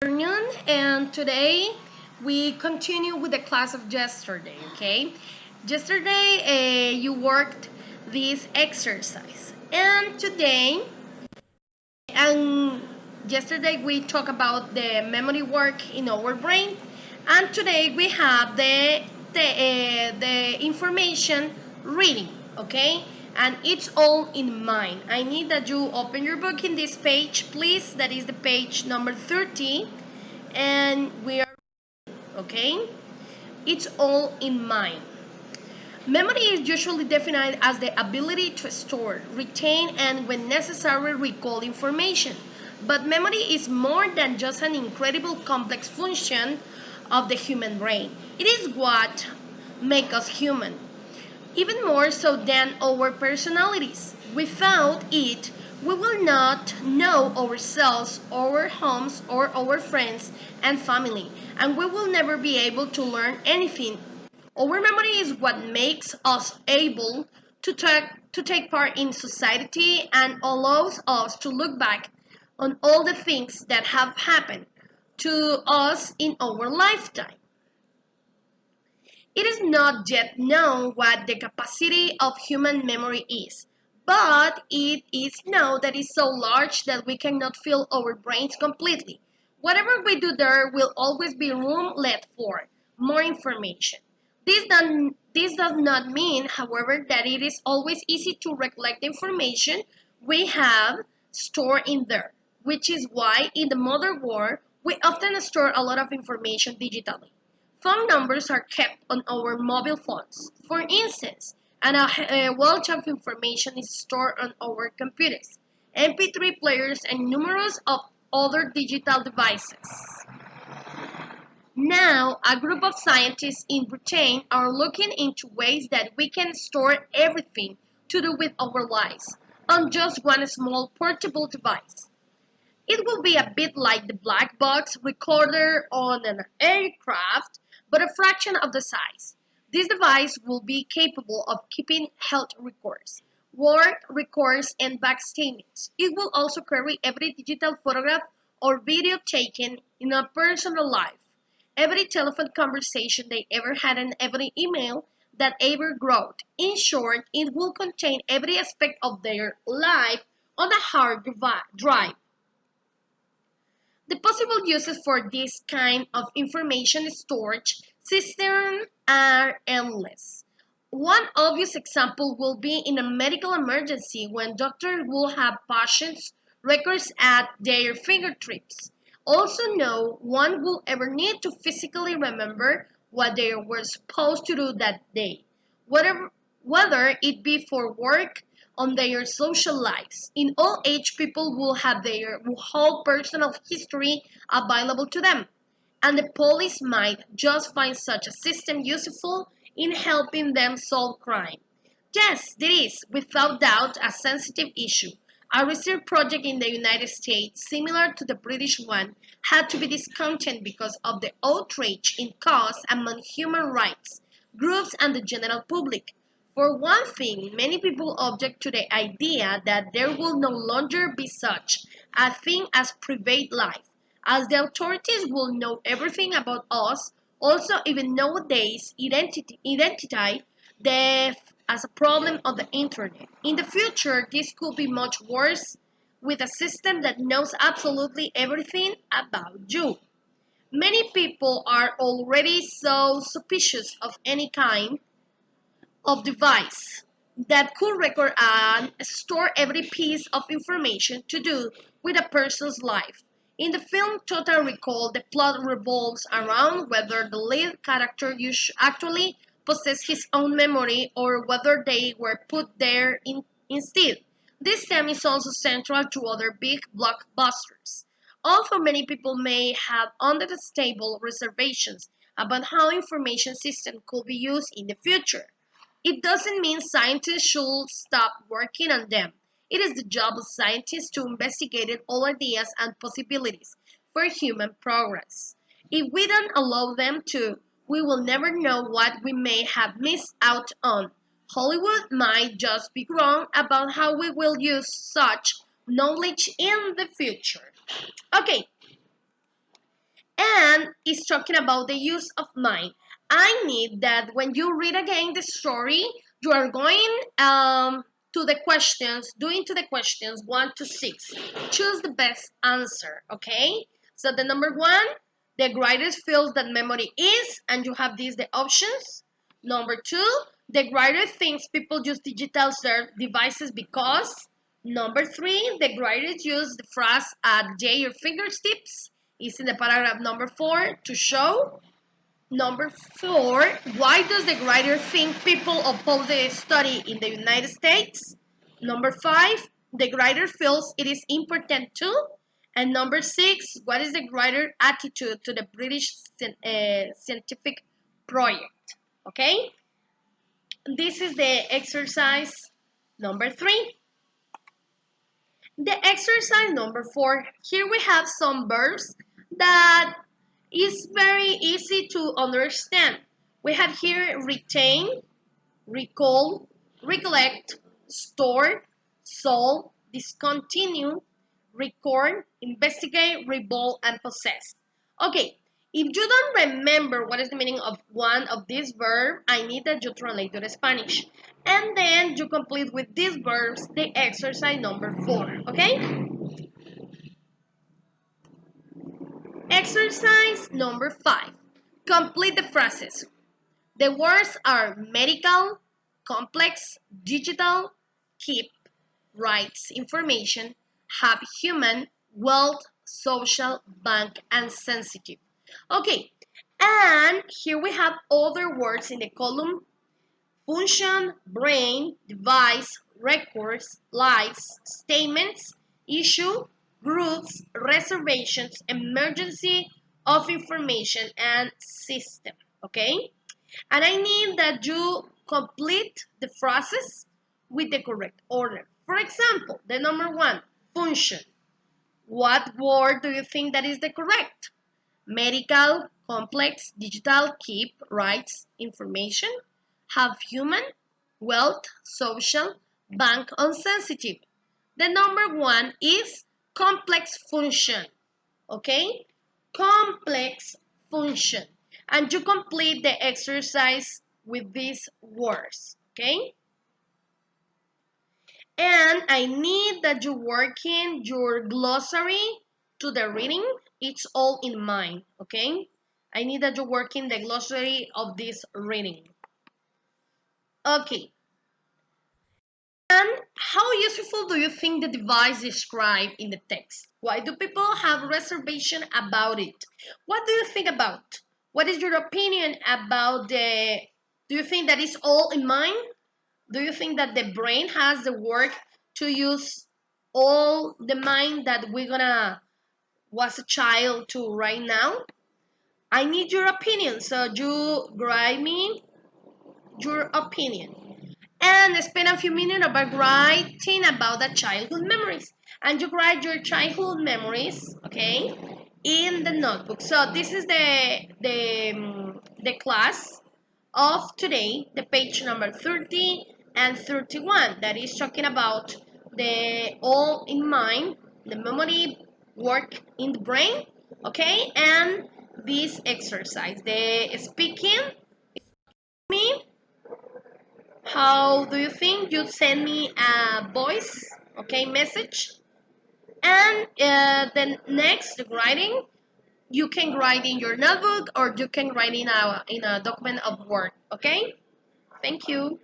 Afternoon, and today we continue with the class of yesterday. Okay, yesterday you worked this exercise, and today and yesterday we talked about the memory work in our brain, and today we have the information reading. Okay, and it's all in mind. I need that you open your book in this page, please. That is the page number 30, and we are okay. It's all in mind. Memory is usually defined as the ability to store, retain, and when necessary recall information. But memory is more than just an incredible complex function of the human brain. It is what makes us human, even more so than our personalities. Without it, we will not know ourselves, our homes, or our friends and family, and we will never be able to learn anything. Our memory is what makes us able to take part in society and allows us to look back on all the things that have happened to us in our lifetime. It is not yet known what the capacity of human memory is, but it is known that it is so large that we cannot fill our brains completely. Whatever we do there will always be room left for more information. This does not mean, however, that it is always easy to recollect the information we have stored in there, which is why in the modern world we often store a lot of information digitally. Phone numbers are kept on our mobile phones, for instance, and a wealth of information is stored on our computers, MP3 players, and numerous of other digital devices. Now, a group of scientists in Britain are looking into ways that we can store everything to do with our lives on just one small portable device. It will be a bit like the black box recorder on an aircraft, but a fraction of the size. This device will be capable of keeping health records, work records, and bank statements. It will also carry every digital photograph or video taken in a person's life, every telephone conversation they ever had, and every email that ever wrote. In short, it will contain every aspect of their life on a hard drive. The possible uses for this kind of information storage system are endless. One obvious example will be in a medical emergency when doctors will have patients' records at their fingertips. Also, no one will ever need to physically remember what they were supposed to do that day, whether it be for work on their social lives. In old age, people will have their whole personal history available to them, and the police might just find such a system useful in helping them solve crime. Yes, there is, without doubt, a sensitive issue. A research project in the United States, similar to the British one, had to be discontinued because of the outrage it caused among human rights groups and the general public. For one thing, many people object to the idea that there will no longer be such a thing as private life, as the authorities will know everything about us. Also, even nowadays, identity theft as a problem on the internet. In the future, this could be much worse with a system that knows absolutely everything about you. Many people are already so suspicious of any kind of device that could record and store every piece of information to do with a person's life. In the film Total Recall, the plot revolves around whether the lead character actually possessed his own memory or whether they were put there instead. This theme is also central to other big blockbusters. Although many people may have understandable reservations about how information systems could be used in the future, it doesn't mean scientists should stop working on them. It is the job of scientists to investigate all ideas and possibilities for human progress. If we don't allow them to, we will never know what we may have missed out on. Hollywood might just be wrong about how we will use such knowledge in the future. Okay, is talking about the use of mind. I need that when you read again the story, you are going to the questions, doing to the questions 1 to 6. Choose the best answer, okay? So the number 1, the writer feels that memory is, and you have these the options. Number 2, the writer thinks people use digital devices because. Number 3, the writers use the phrase at your fingertips. Is in the paragraph number 4 to show. Number 4, why does the writer think people oppose the study in the United States? Number 5, the writer feels it is important too. And number 6, what is the writer's attitude to the British scientific project? Okay, this is the exercise number 3. The exercise number 4, here we have some verbs that is very easy to understand. We have here retain, recall, recollect, store, solve, discontinue, record, investigate, revolt, and possess. Okay, if you don't remember what is the meaning of one of these verbs, I need that you translate to the Spanish. And then you complete with these verbs the exercise number 4, okay? Exercise number 5. Complete the phrases. The words are medical, complex, digital, keep, rights, information, have human, wealth, social, bank, and sensitive. Okay, and here we have other words in the column: function, brain, device, records, lives, statements, issue, groups, reservations, emergency of information, and system. Okay? And I need that you complete the phrases with the correct order. For example, the number 1, function. What word do you think that is the correct? Medical, complex, digital, keep, rights, information, have human, wealth, social, bank, unsensitive. The number 1 is complex function. Okay? Complex function. And you complete the exercise with these words. Okay? And I need that you work in your glossary to the reading. It's all in mind. Okay? I need that you work in the glossary of this reading. Okay. And how useful do you think the device described in the text? Why do people have reservation about it? What do you think about? What is your opinion about do you think that is all in mind? Do you think that the brain has the work to use all the mind that we're gonna was a child to right now? I need your opinion, so you write me your opinion. And spend a few minutes about writing about the childhood memories. And you write your childhood memories, okay, in the notebook. So this is the class of today, the page number 30 and 31, that is talking about the all in mind, the memory work in the brain, okay, and this exercise, the speaking me. How do you think? You send me a voice, okay, message, and the next writing you can write in your notebook or you can write in a document of Word. Okay, thank you.